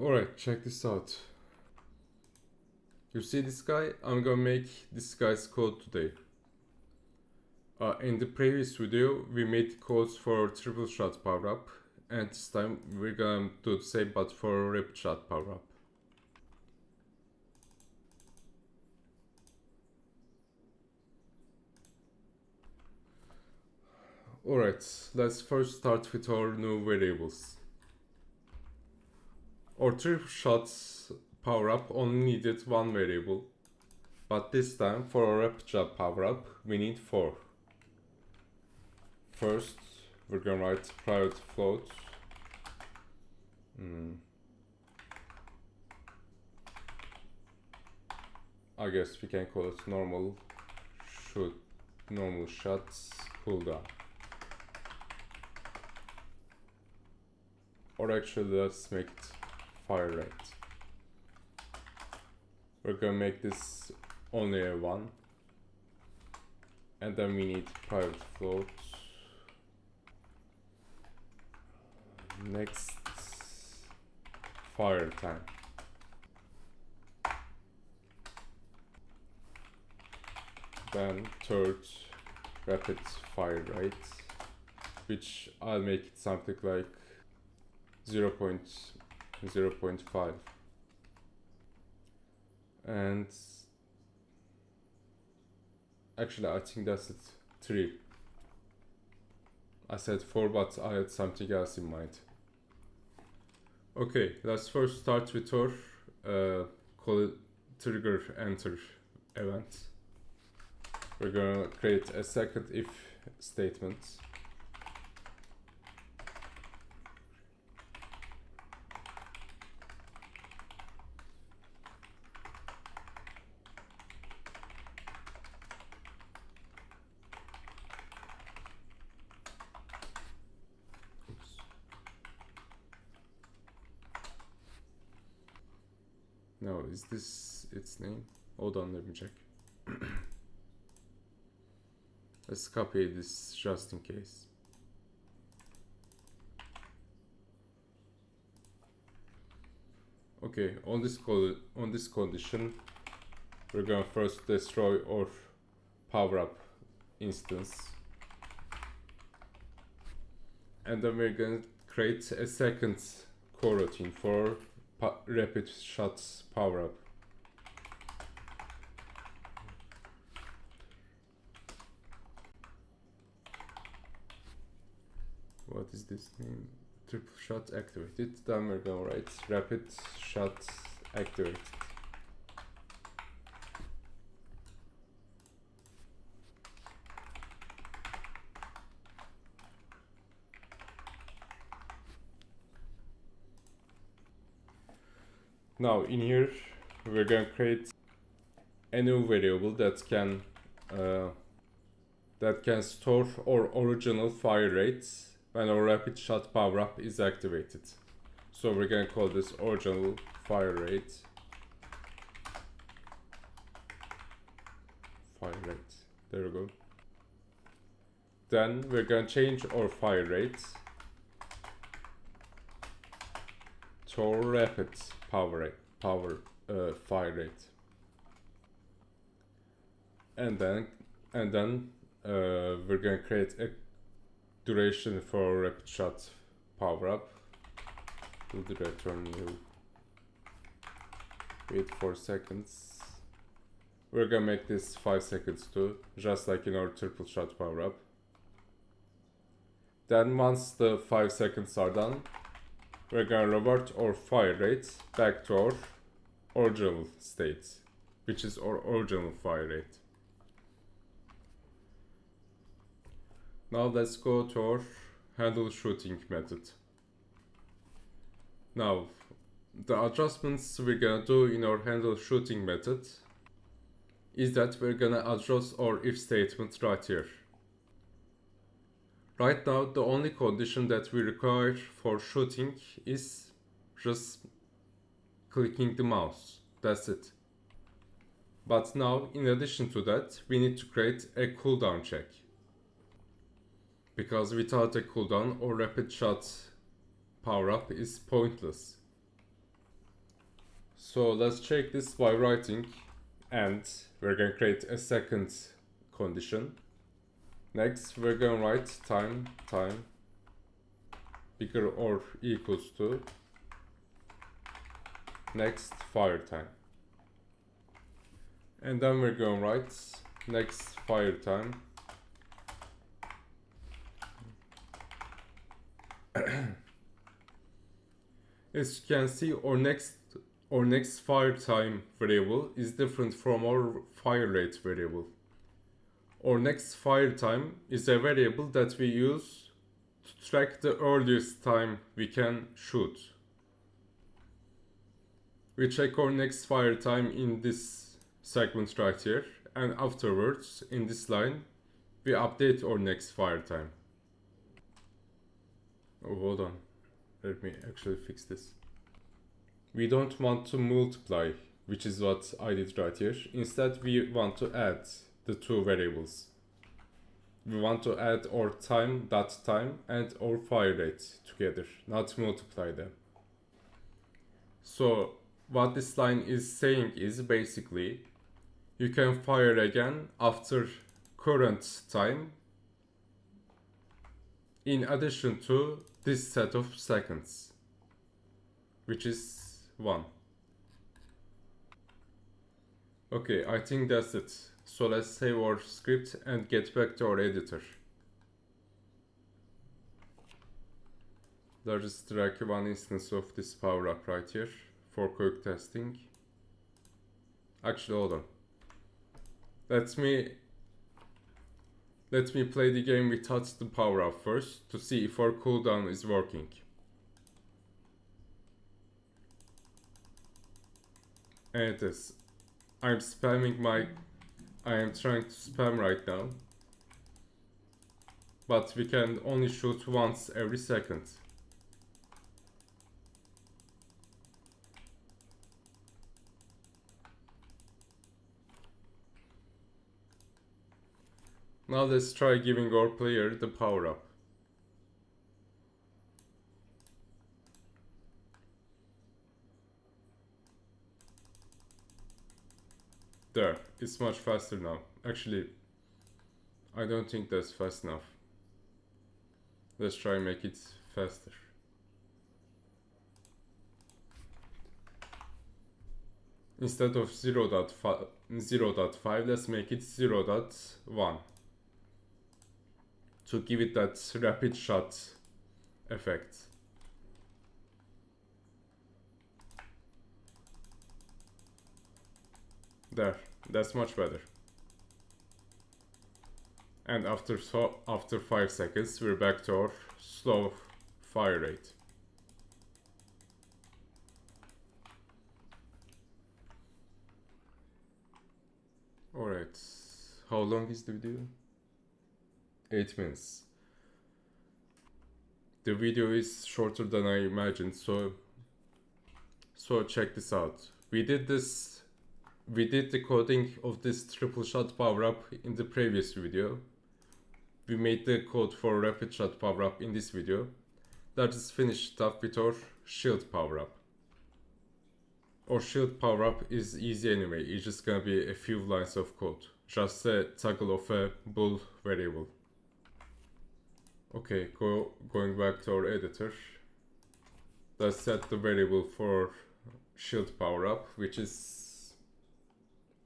Alright, check this out. You see this guy? I'm gonna make this guy's code today. In the previous video, we made codes for triple shot power up, and this time we're gonna do the same but for rapid shot power up. Alright, let's first start with our new variables. Our triple shots power up only needed one variable, but this time for our rapid shot power up we need 4. First, we're gonna write private float. I guess we can call it normal shots cooldown. Or actually, let's make it fire rate. We're gonna make this only a 1. And then we need private float. Next, fire time. Then third, rapid fire rate, which I'll make it something like 0.5. And actually I think that's it, 3. I said 4, but I had something else in mind. Okay, let's first start with our call it trigger enter event. We're gonna create a second if statement. No, is this its name? Hold on, let me check. Let's copy this just in case. Okay, on this condition, we're gonna first destroy our power up instance, and then we're gonna create a second coroutine for rapid shots power up. What is this name? Triple shot activated. Then we're gonna write rapid shot activated. Now in here we're gonna create a new variable that can store our original fire rates when our rapid shot power up is activated. So we're gonna call this original fire rate. There we go. Then we're gonna change our fire rate to our rapid fire rate. And then we're gonna create a duration for rapid shot power up. Do the return new. Wait 4 seconds. We're gonna make this 5 seconds too, just like in our triple shot power up. Then once the 5 seconds are done, we're gonna revert our fire rate back to our original state, which is our original fire rate. Now let's go to our handle shooting method. Now, the adjustments we're gonna do in our handle shooting method is that we're gonna adjust our if statement right here. Right now, the only condition that we require for shooting is just clicking the mouse. That's it. But now, in addition to that, we need to create a cooldown check. Because without a cooldown, our rapid shot power up is pointless. So let's check this by writing, and we're going to create a second condition. Next, we're going to write time bigger or equals to next fire time. And then we're going to write next fire time as you can see, our next fire time variable is different from our fire rate variable. Our next fire time is a variable that we use to track the earliest time we can shoot. We check our next fire time in this segment right here, and afterwards in this line we update our next fire time. Oh, hold on, let me actually fix this. We don't want to multiply, which is what I did right here. Instead we want to add the two variables. We want to add our time and our fire rate together, not multiply them. So what this line is saying is basically you can fire again after current time in addition to this set of seconds, which is 1. Okay, I think that's it. So let's save our script and get back to our editor. Let's just drag one instance of this power up right here for quick testing. Actually, hold on. Let me play the game without the power up first to see if our cooldown is working. And it is. I am trying to spam right now. But we can only shoot once every second. Now let's try giving our player the power up. There, it's much faster now. Actually, I don't think that's fast enough. Let's try and make it faster. Instead of 0.5, let's make it 0.1 to give it that rapid shot effect. There, that's much better. And after 5 seconds, we're back to our slow fire rate. Alright, how long is the video? 8 minutes. The video is shorter than I imagined, so check this out. We did the coding of this triple shot power up in the previous video. We made the code for rapid shot power up in this video. Let's just finish it up with our shield power up. Our shield power up is easy anyway, it's just gonna be a few lines of code. Just a toggle of a bool variable. Okay, going back to our editor. Let's set the variable for shield power up, which is,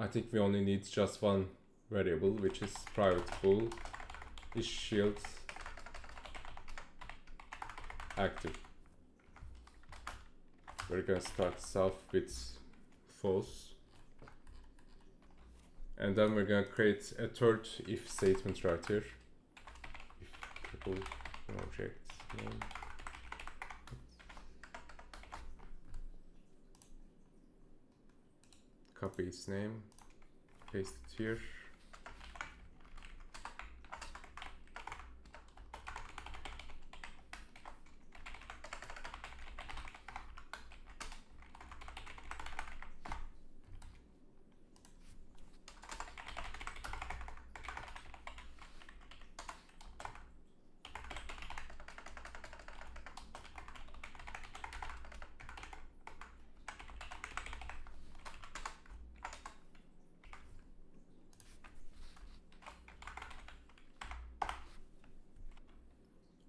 I think we only need just one variable, which is private bool is shield active. We're gonna start this off with false, and then we're gonna create a third if statement right here. If triple object name. Copy its name, paste it here.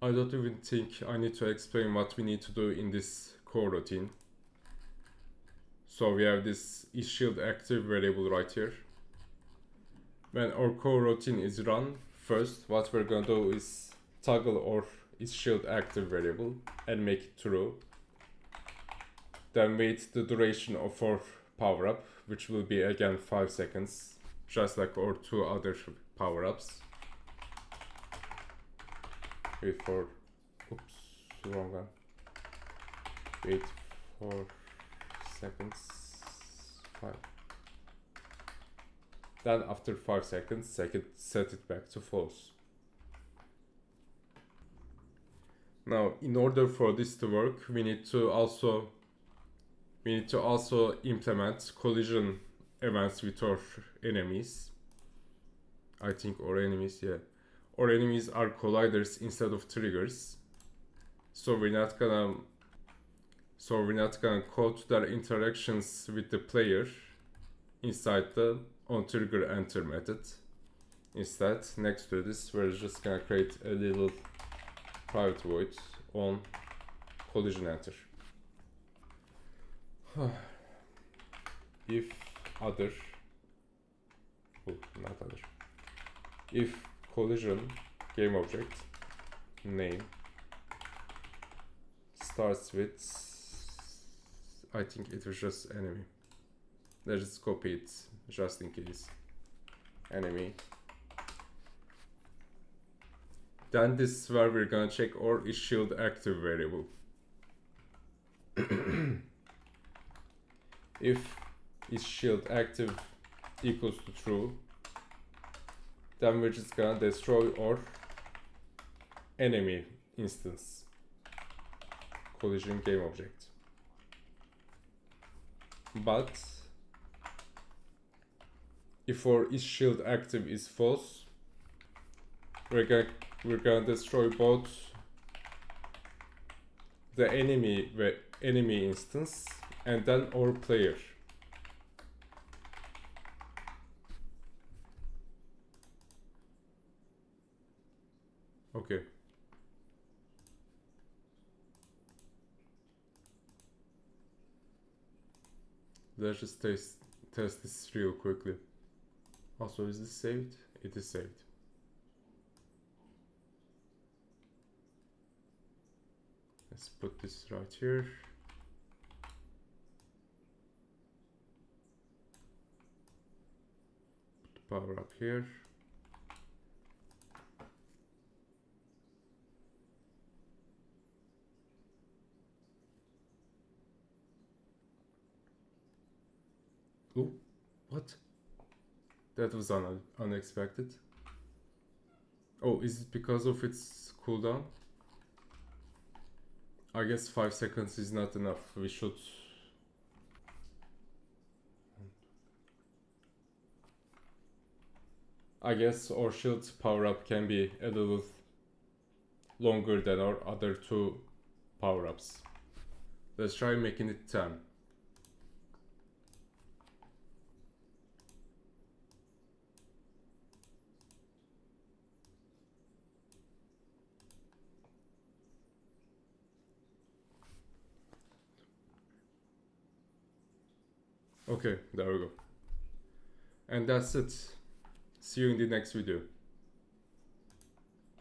I don't even think I need to explain what we need to do in this coroutine. So we have this isShield active variable right here. When our coroutine is run, first what we're gonna do is toggle our isShield active variable and make it true. Then wait the duration of our power up, which will be again 5 seconds, just like our two other power ups. Wait for, oops, wrong one. Wait for seconds, 5. Then after 5 seconds, set it back to false. Now, in order for this to work, we need to also implement collision events with our enemies. I think our enemies, yeah. Our enemies are colliders instead of triggers. So we're not gonna code their interactions with the player inside the onTriggerEnter method. Instead, next to this, we're just gonna create a little private void on collisionEnter. If other, not other, if collision game object name starts with, I think it was just enemy. Let's just copy it just in case. Enemy. Then this is where we're gonna check our isShield active variable. If isShield active equals to true, then we're just gonna destroy our enemy instance collision game object. But if our isShield active is false, we're gonna destroy both the enemy instance and then our player. Okay. Let's just test this real quickly. Also, is this saved? It is saved. Let's put this right here. Put the power up here. Oh, what? That was unexpected. Oh, is it because of its cooldown? I guess 5 seconds is not enough. We should... I guess our shield power up can be a little longer than our other two power ups. Let's try making it 10. Okay, there we go. And that's it. See you in the next video.